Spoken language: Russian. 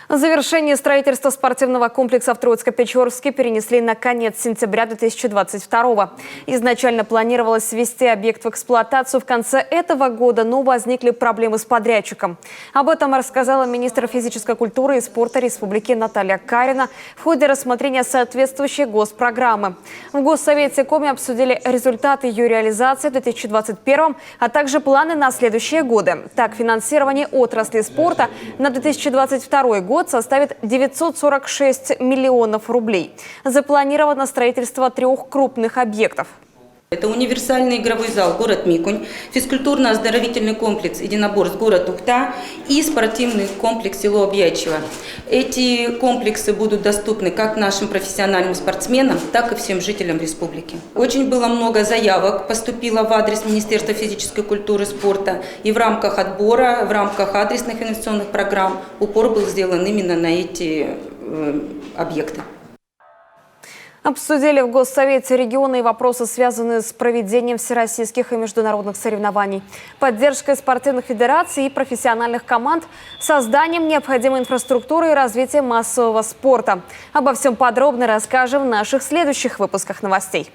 Завершение строительства спортивного комплекса в Троицко-Печорске перенесли на конец сентября 2022-го. Изначально планировалось ввести объект в эксплуатацию в конце этого года, но возникли проблемы с подрядчиком. Об этом рассказала министр физической культуры и спорта Республики Наталья Карина в ходе рассмотрения соответствующей госпрограммы. В Госсовете Коми обсудили результаты ее реализации в 2021, а также планы на следующие годы. Так, финансирование отрасли спорта на 2022 год составит 946 миллионов рублей. Запланировано строительство 3 крупных объектов. Это универсальный игровой зал город Микунь, физкультурно-оздоровительный комплекс «Единоборств» город Ухта и спортивный комплекс село Объятчево. Эти комплексы будут доступны как нашим профессиональным спортсменам, так и всем жителям республики. Очень было много заявок, поступило в адрес Министерства физической культуры и спорта. И в рамках отбора, в рамках адресных инвестиционных программ упор был сделан именно на эти объекты. Обсудили в Госсовете региона и вопросы, связанные с проведением всероссийских и международных соревнований, поддержкой спортивных федераций и профессиональных команд, созданием необходимой инфраструктуры и развитием массового спорта. Обо всем подробно расскажем в наших следующих выпусках новостей.